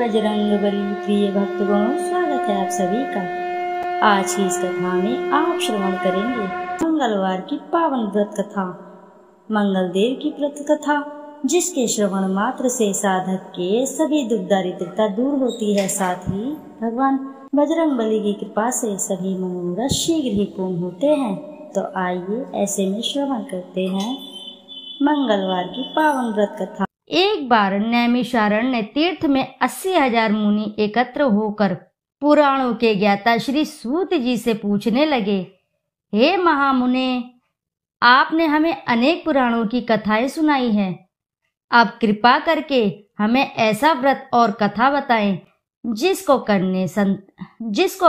बजरंगबली प्रिय भक्तगणों, स्वागत है आप सभी का। आज की इस कथा में आप श्रवण करेंगे मंगलवार की पावन व्रत कथा, मंगल देव की व्रत कथा, जिसके श्रवण मात्र से साधक के सभी दुख दारिद्रता दूर होती है। साथ ही भगवान बजरंगबली की कृपा से सभी मनोरथ शीघ्र ही पूर्ण होते हैं। तो आइए ऐसे में श्रवण करते हैं मंगलवार की पावन व्रत कथा। एक बार नैमिषारण्य तीर्थ में 80,000 मुनि एकत्र होकर पुराणों के ज्ञाता श्री सूत जी से पूछने लगे, हे महामुने, आपने हमें अनेक पुराणों की कथाएं सुनाई हैं। अब कृपा करके हमें ऐसा व्रत और कथा बताएं जिसको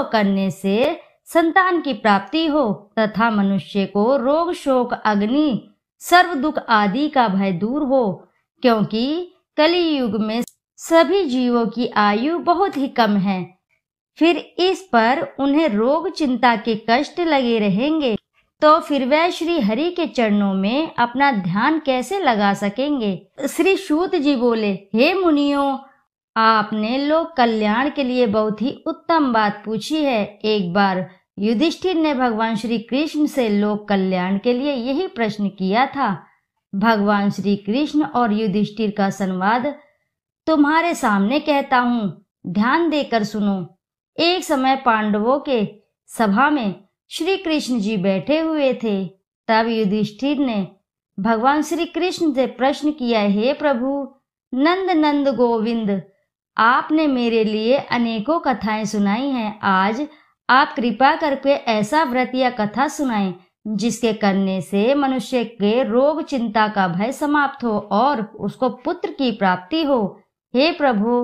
करने से संतान की प्राप्ति हो तथा मनुष्य को रोग शोक अग्नि सर्व दुख आदि का भय दूर हो, क्योंकि कली युग में सभी जीवों की आयु बहुत ही कम है। फिर इस पर उन्हें रोग चिंता के कष्ट लगे रहेंगे, तो फिर वह श्री हरि के चरणों में अपना ध्यान कैसे लगा सकेंगे। श्री सूत जी बोले, हे मुनियों, आपने लोक कल्याण के लिए बहुत ही उत्तम बात पूछी है। एक बार युधिष्ठिर ने भगवान श्री कृष्ण से लोक कल्याण के लिए यही प्रश्न किया था। भगवान श्री कृष्ण और युधिष्ठिर का संवाद तुम्हारे सामने कहता हूँ, ध्यान देकर सुनो। एक समय पांडवों के सभा में श्री कृष्ण जी बैठे हुए थे। तब युधिष्ठिर ने भगवान श्री कृष्ण से प्रश्न किया, हे प्रभु नंद नंद गोविंद, आपने मेरे लिए अनेकों कथाएं सुनाई हैं। आज आप कृपा करके ऐसा व्रत या कथा सुनाएं जिसके करने से मनुष्य के रोग चिंता का भय समाप्त हो और उसको पुत्र की प्राप्ति हो। हे प्रभु,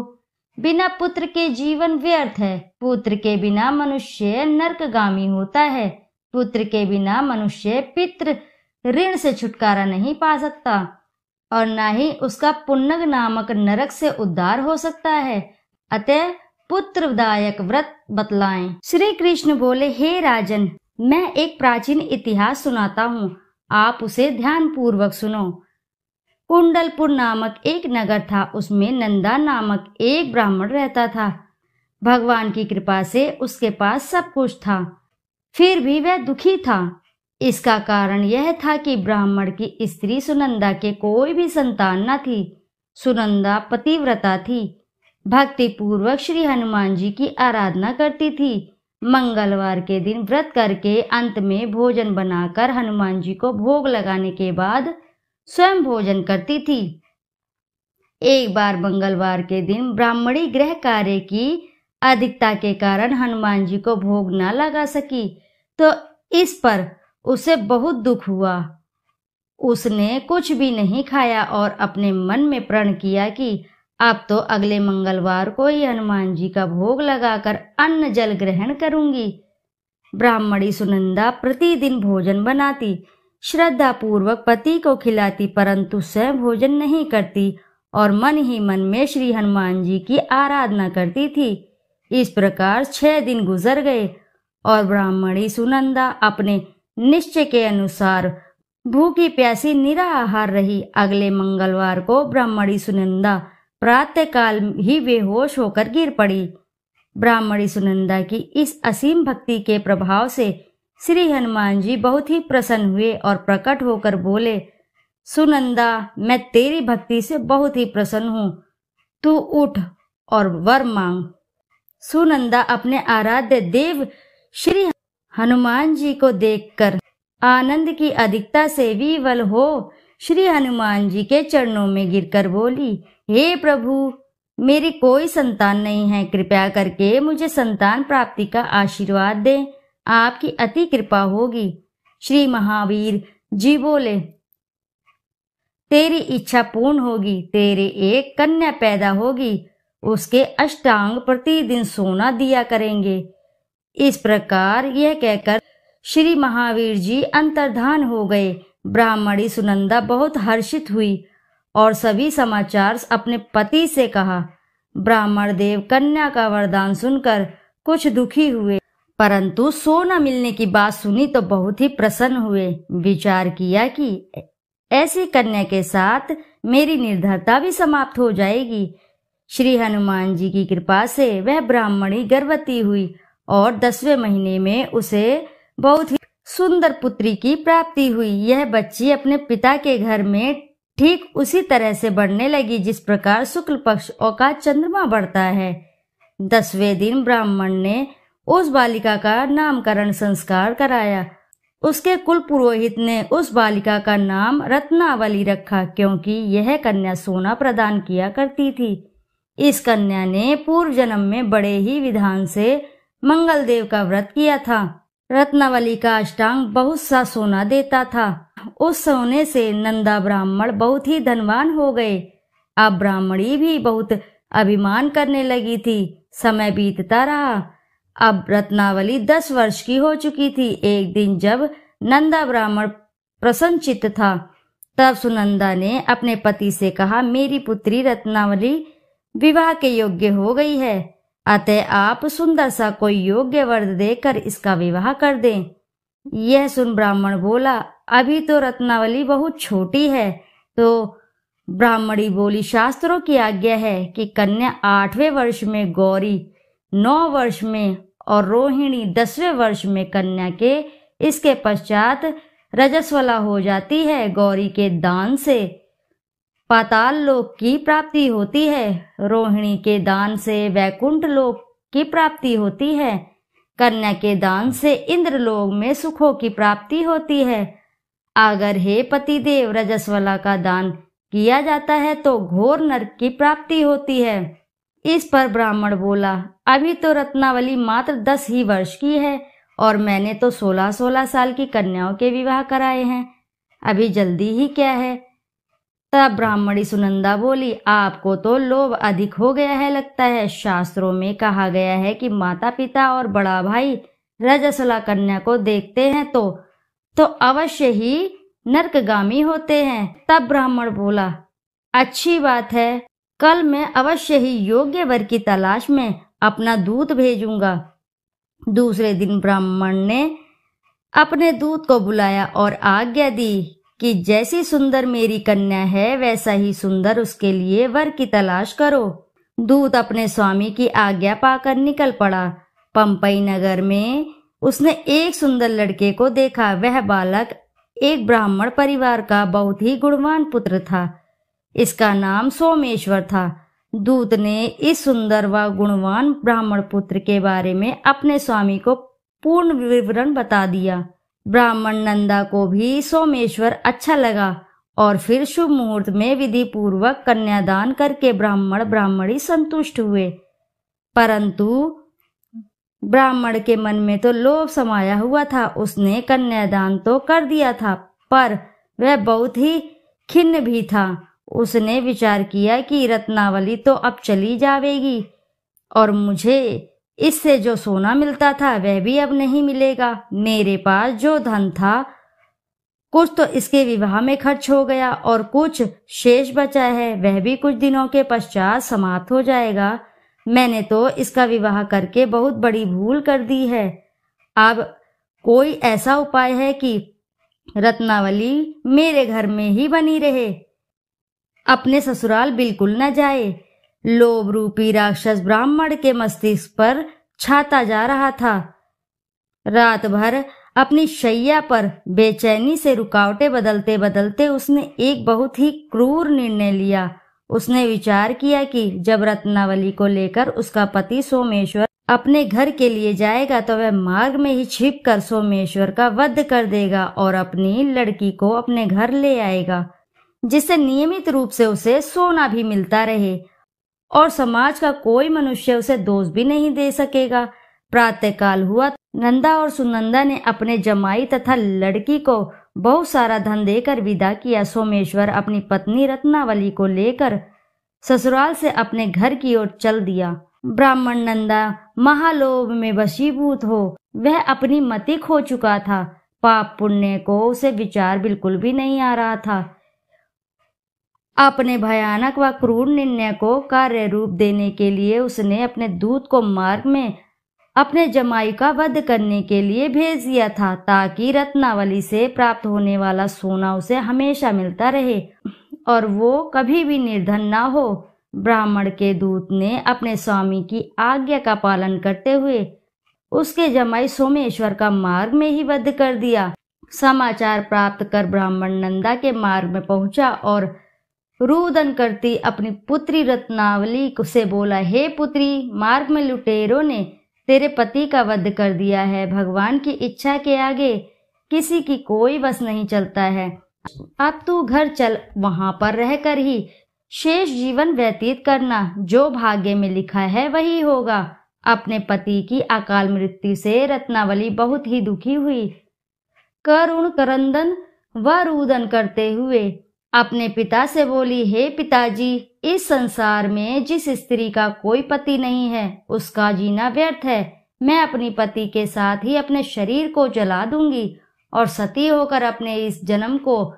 बिना पुत्र के जीवन व्यर्थ है। पुत्र के बिना मनुष्य नरकगामी होता है। पुत्र के बिना मनुष्य पितृ ऋण से छुटकारा नहीं पा सकता और न ही उसका पुण्यग नामक नरक से उद्धार हो सकता है। अतः पुत्रदायक व्रत बतलाएं। श्री कृष्ण बोले, हे राजन, मैं एक प्राचीन इतिहास सुनाता हूँ, आप उसे ध्यान पूर्वक सुनो। कुंडलपुर नामक एक नगर था। उसमें नंदा नामक एक ब्राह्मण रहता था। भगवान की कृपा से उसके पास सब कुछ था, फिर भी वह दुखी था। इसका कारण यह था कि ब्राह्मण की स्त्री सुनंदा के कोई भी संतान न थी। सुनंदा पतिव्रता थी, भक्ति पूर्वक श्री हनुमान जी की आराधना करती थी। मंगलवार के दिन व्रत करके अंत में भोजन बनाकर हनुमान जी को भोग लगाने के बाद स्वयं भोजन करती थी। एक बार मंगलवार के दिन ब्राह्मणी गृह कार्य की अधिकता के कारण हनुमान जी को भोग न लगा सकी, तो इस पर उसे बहुत दुख हुआ। उसने कुछ भी नहीं खाया और अपने मन में प्रण किया कि अब तो अगले मंगलवार को ही हनुमान जी का भोग लगाकर अन्न जल ग्रहण करूंगी। ब्राह्मणी सुनंदा प्रतिदिन भोजन बनाती, श्रद्धा पूर्वक पति को खिलाती, परंतु स्वयं भोजन नहीं करती और मन ही मन में श्री हनुमान जी की आराधना करती थी। इस प्रकार 6 दिन गुजर गए और ब्राह्मणी सुनंदा अपने निश्चय के अनुसार भूखी प्यासी निराहार रही। अगले मंगलवार को ब्राह्मणी सुनंदा प्रातः काल ही बेहोश होकर गिर पड़ी। ब्राह्मणी सुनंदा की इस असीम भक्ति के प्रभाव से श्री हनुमान जी बहुत ही प्रसन्न हुए और प्रकट होकर बोले, सुनंदा, मैं तेरी भक्ति से बहुत ही प्रसन्न हूँ, तू उठ और वर मांग। सुनंदा अपने आराध्य देव श्री हनुमान जी को देखकर आनंद की अधिकता से विवल हो श्री हनुमान जी के चरणों में गिरकर बोली, हे प्रभु, मेरी कोई संतान नहीं है, कृपया करके मुझे संतान प्राप्ति का आशीर्वाद दें, आपकी अति कृपा होगी। श्री महावीर जी बोले, तेरी इच्छा पूर्ण होगी, तेरे एक कन्या पैदा होगी, उसके अष्टांग प्रतिदिन सोना दिया करेंगे। इस प्रकार यह कहकर श्री महावीर जी अंतर्धान हो गए। ब्राह्मणी सुनंदा बहुत हर्षित हुई और सभी समाचार अपने पति से कहा। ब्राह्मण देव कन्या का वरदान सुनकर कुछ दुखी हुए, परंतु सोना मिलने की बात सुनी तो बहुत ही प्रसन्न हुए। विचार किया कि ऐसी कन्या के साथ मेरी निर्धरता भी समाप्त हो जाएगी। श्री हनुमान जी की कृपा से वह ब्राह्मणी गर्भवती हुई और 10वें महीने में उसे बहुत ही सुंदर पुत्री की प्राप्ति हुई। यह बच्ची अपने पिता के घर में ठीक उसी तरह से बढ़ने लगी जिस प्रकार शुक्ल पक्ष का चंद्रमा बढ़ता है। 10वें दिन ब्राह्मण ने उस बालिका का नामकरण संस्कार कराया। उसके कुल पुरोहित ने उस बालिका का नाम रत्नावली रखा, क्योंकि यह कन्या सोना प्रदान किया करती थी। इस कन्या ने पूर्व जन्म में बड़े ही विधान से मंगल देव का व्रत किया था। रत्नावली का अष्टांग बहुत सा सोना देता था। उस सोने से नंदा ब्राह्मण बहुत ही धनवान हो गए। अब ब्राह्मणी भी बहुत अभिमान करने लगी थी। समय बीतता रहा। अब रत्नावली 10 वर्ष की हो चुकी थी। एक दिन जब नंदा ब्राह्मण प्रसन्नचित्त था, तब सुनंदा ने अपने पति से कहा, मेरी पुत्री रत्नावली विवाह के योग्य हो गई है, अतः आप सुंदर सा कोई योग्य वर देकर इसका विवाह कर दें। यह सुन ब्राह्मण बोला, अभी तो रत्नावली बहुत छोटी है। तो ब्राह्मणी बोली, शास्त्रों की आज्ञा है कि कन्या 8वें वर्ष में, गौरी 9 वर्ष में और रोहिणी 10वें वर्ष में कन्या के इसके पश्चात रजस्वला हो जाती है। गौरी के दान से पाताल लोक की प्राप्ति होती है, रोहिणी के दान से वैकुंठ लोक की प्राप्ति होती है, कन्या के दान से इंद्रलोक में सुखों की प्राप्ति होती है। अगर हे पतिदेव रजस्वला का दान किया जाता है तो घोर नरक की प्राप्ति होती है। इस पर ब्राह्मण बोला, अभी तो रत्नावली मात्र 10 ही वर्ष की है और मैंने तो 16-16 साल की कन्याओं के विवाह कराए हैं, अभी जल्दी ही क्या है। तब ब्राह्मणी सुनंदा बोली, आपको तो लोभ अधिक हो गया है लगता है। शास्त्रों में कहा गया है कि माता पिता और बड़ा भाई रजस्वला कन्या को देखते हैं तो अवश्य ही नरकगामी होते हैं। तब ब्राह्मण बोला, अच्छी बात है, कल मैं अवश्य ही योग्य वर की तलाश में अपना दूत भेजूंगा। दूसरे दिन ब्राह्मण ने अपने दूत को बुलाया और आज्ञा दी कि जैसी सुंदर मेरी कन्या है वैसा ही सुंदर उसके लिए वर की तलाश करो। दूत अपने स्वामी की आज्ञा पाकर निकल पड़ा। पंपई नगर में उसने एक सुंदर लड़के को देखा। वह बालक एक ब्राह्मण परिवार का बहुत ही गुणवान पुत्र था। इसका नाम सोमेश्वर था। दूत ने इस सुंदर व गुणवान ब्राह्मण पुत्र के बारे में अपने स्वामी को पूर्ण विवरण बता दिया। ब्राह्मण नंदा को भी सोमेश्वर अच्छा लगा और फिर शुभ मुहूर्त में विधि पूर्वक कन्यादान करके ब्राह्मण ब्राह्मणी संतुष्ट हुए। परंतु ब्राह्मण के मन में तो लोभ समाया हुआ था। उसने कन्यादान तो कर दिया था, पर वह बहुत ही खिन्न भी था। उसने विचार किया कि रत्नावली तो अब चली जाएगी और मुझे इससे जो सोना मिलता था वह भी अब नहीं मिलेगा। मेरे पास जो धन था कुछ तो इसके विवाह में खर्च हो गया और कुछ शेष बचा है, वह भी कुछ दिनों के पश्चात समाप्त हो जाएगा। मैंने तो इसका विवाह करके बहुत बड़ी भूल कर दी है। अब कोई ऐसा उपाय है कि रत्नावली मेरे घर में ही बनी रहे, अपने ससुराल बिल्कुल न जाए। लोभ रूपी राक्षस ब्राह्मण के मस्तिष्क पर छाता जा रहा था। रात भर अपनी शैया पर बेचैनी से रुकावटें बदलते बदलते उसने एक बहुत ही क्रूर निर्णय लिया। उसने विचार किया कि जब रत्नावली को लेकर उसका पति सोमेश्वर अपने घर के लिए जाएगा तो वह मार्ग में ही छिपकर सोमेश्वर का वध कर देगा और अपनी लड़की को अपने घर ले आएगा, जिससे नियमित रूप से उसे सोना भी मिलता रहे और समाज का कोई मनुष्य उसे दोष भी नहीं दे सकेगा। प्रातःकाल हुआ। नंदा और सुनंदा ने अपने जमाई तथा लड़की को बहुत सारा धन देकर विदा किया। सोमेश्वर अपनी पत्नी रत्नावली को लेकर ससुराल से अपने घर की ओर चल दिया। ब्राह्मण नंदा महालोभ में वशीभूत हो वह अपनी मति खो चुका था। पाप पुण्य को उसे विचार बिल्कुल भी नहीं आ रहा था। अपने भयानक व क्रूर निर्णय को कार्य रूप देने के लिए उसने अपने दूत को मार्ग में अपने जमाई का वध करने के लिए भेज दिया था, ताकि रत्नावली से प्राप्त होने वाला सोना उसे हमेशा मिलता रहे और वो कभी भी निर्धन ना हो। ब्राह्मण के दूत ने अपने स्वामी की आज्ञा का पालन करते हुए उसके जमाई सोमेश्वर का मार्ग में ही वध कर दिया। समाचार प्राप्त कर ब्राह्मण नंदा के मार्ग में पहुंचा और रुदन करती अपनी पुत्री रत्नावली से बोला, हे पुत्री, मार्ग में लुटेरों ने तेरे पति का वध कर दिया है। भगवान की इच्छा के आगे किसी की कोई बस नहीं चलता है। अब तू घर चल, वहां पर रहकर ही शेष जीवन व्यतीत करना। जो भाग्य में लिखा है वही होगा। अपने पति की अकाल मृत्यु से रत्नावली बहुत ही दुखी हुई। करुण करंदन व रुदन करते हुए अपने पिता से बोली, हे पिताजी, इस संसार में जिस स्त्री का कोई पति नहीं है उसका जीना व्यर्थ है। मैं अपनी पति के साथ ही अपने शरीर को जला दूंगी और सती होकर अपने इस जन्म को,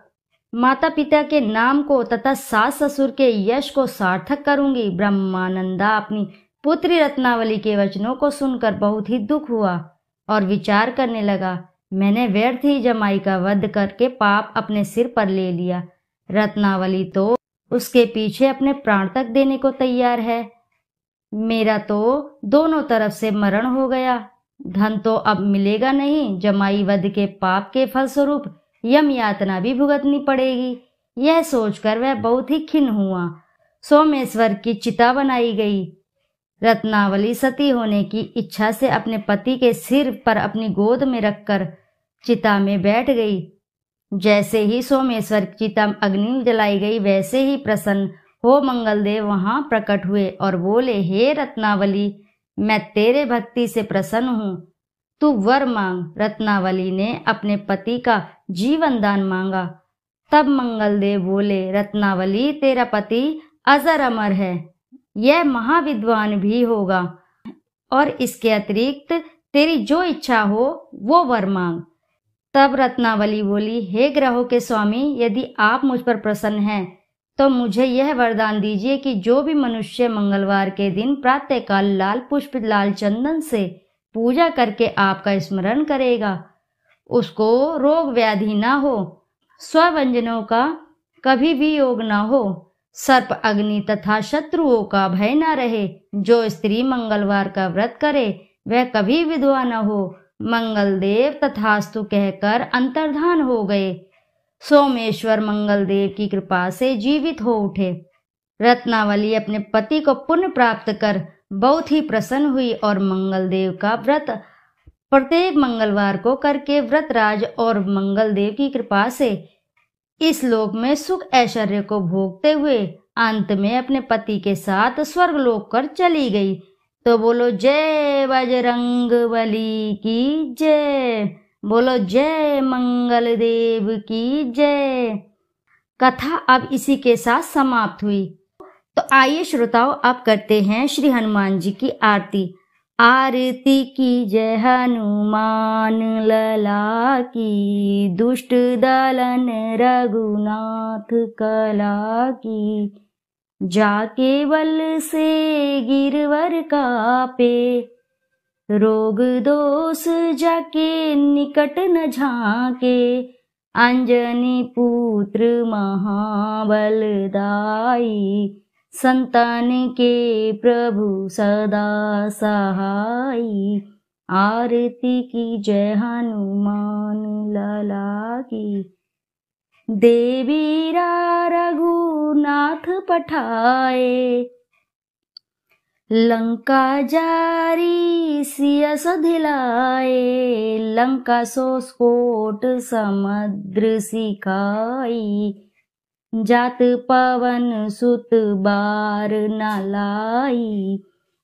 माता पिता के नाम को तथा सास ससुर के यश को सार्थक करूंगी। ब्रह्मानंदा अपनी पुत्री रत्नावली के वचनों को सुनकर बहुत ही दुख हुआ और विचार करने लगा, मैंने व्यर्थ ही जमाई का वध करके पाप अपने सिर पर ले लिया। रत्नावली तो उसके पीछे अपने प्राण तक देने को तैयार है। मेरा तो दोनों तरफ से मरण हो गया। धन तो अब मिलेगा नहीं। जमाई वध के पाप के फलस्वरूप यम यातना भी भुगतनी पड़ेगी। यह सोचकर वह बहुत ही खिन्न हुआ। सोमेश्वर की चिता बनाई गई। रत्नावली सती होने की इच्छा से अपने पति के सिर पर अपनी गोद में रखकर चिता में बैठ गई। जैसे ही सोमेश्वर की चिता अग्नि जलाई गई, वैसे ही प्रसन्न हो मंगलदेव वहां प्रकट हुए और बोले, हे रत्नावली, मैं तेरे भक्ति से प्रसन्न हूँ, तू वर मांग। रत्नावली ने अपने पति का जीवन दान मांगा। तब मंगलदेव बोले, रत्नावली, तेरा पति अजर अमर है, यह महाविद्वान भी होगा, और इसके अतिरिक्त तेरी जो इच्छा हो वो वर मांग। तब रत्नावली बोली, हे ग्रहों के स्वामी, यदि आप मुझ पर प्रसन्न हैं तो मुझे यह वरदान दीजिए कि जो भी मनुष्य मंगलवार के दिन प्रातःकाल लाल पुष्प लाल चंदन से पूजा करके आपका स्मरण करेगा, उसको रोग व्याधि ना हो, स्वव्यंजनों का कभी भी योग ना हो, सर्प अग्नि तथा शत्रुओं का भय ना रहे। जो स्त्री मंगलवार का व्रत करे वह कभी विधवा न हो। मंगलदेव तथास्तु कहकर अंतर्धान हो गए। सोमेश्वर मंगलदेव की कृपा से जीवित हो उठे। रत्नावली अपने पति को पुण्य प्राप्त कर बहुत ही प्रसन्न हुई और मंगलदेव का व्रत प्रत्येक मंगलवार को करके व्रतराज और मंगलदेव की कृपा से इस लोक में सुख ऐश्वर्य को भोगते हुए अंत में अपने पति के साथ स्वर्गलोक कर चली गई। तो बोलो जय बजरंगबली की जय, बोलो जय मंगल देव की जय। कथा अब इसी के साथ समाप्त हुई। तो आइए श्रोताओं, अब करते हैं श्री हनुमान जी की आरती। आरती की जय हनुमान लला की, दुष्ट दलन रघुनाथ कला की। जाके बल से गिरवर कापे, रोग दोष जाके निकट न झाके। अंजनी पुत्र महाबलदाई, संतान के प्रभु सदा सहाई। आरती की जय हनुमान लला की। देवीरा रघुनाथ पठाए, लंका जारी सिया सधिलाए। लंका सोसकोट समुद्र सिखाई, जात पवन सुत बार न लाई।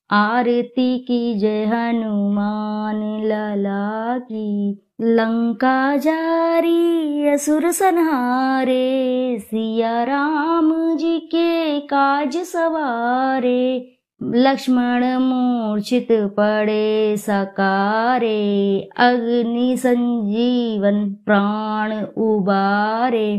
आरती की जय हनुमान लला की। लंका जारी असुर संहारे, सिया राम जी के काज सवारे। लक्ष्मण मूर्छित पड़े सकारे, अग्नि संजीवन प्राण उबारे।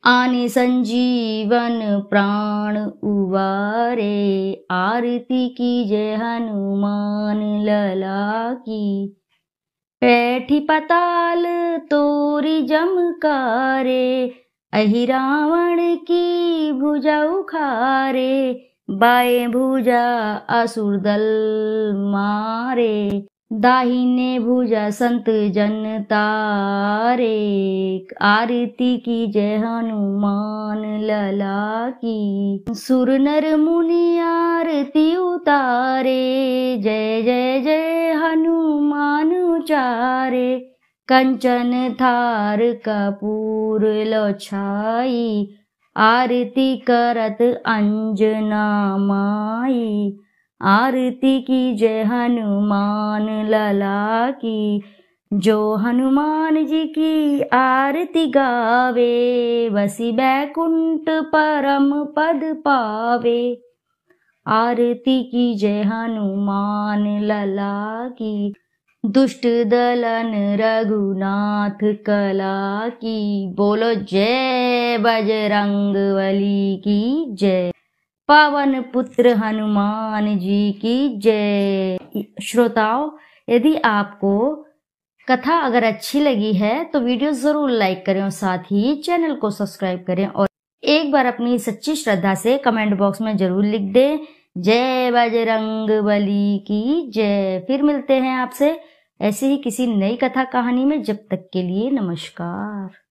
आनि संजीवन प्राण उबारे। आरती की जय हनुमान लला की। पैठी पताल तोरी जमकारे, अहि रावण की भुजा उखारे। बाएं भुजा असुर दल मारे, दाहिने भुजा संत जन तारे। आरती की जय हनुमान लला की, सुर नर मुनि आरती उतारे। जय जय जय हनुमान उचारे, कंचन थार कपूर लो छाई। आरती करत अंजना माई, आरती की जय हनुमान लला की। जो हनुमान जी की आरती गावे, वसी बैकुंठ परम पद पावे। आरती की जय हनुमान लला की, दुष्ट दलन रघुनाथ कला की। बोलो जय बजरंगबली की जय, पवन पुत्र हनुमान जी की जय। श्रोताओं, यदि आपको कथा अगर अच्छी लगी है तो वीडियो जरूर लाइक करें और साथ ही चैनल को सब्सक्राइब करें, और एक बार अपनी सच्ची श्रद्धा से कमेंट बॉक्स में जरूर लिख दें जय बजरंगबली की जय। फिर मिलते हैं आपसे ऐसे ही किसी नई कथा कहानी में। जब तक के लिए नमस्कार।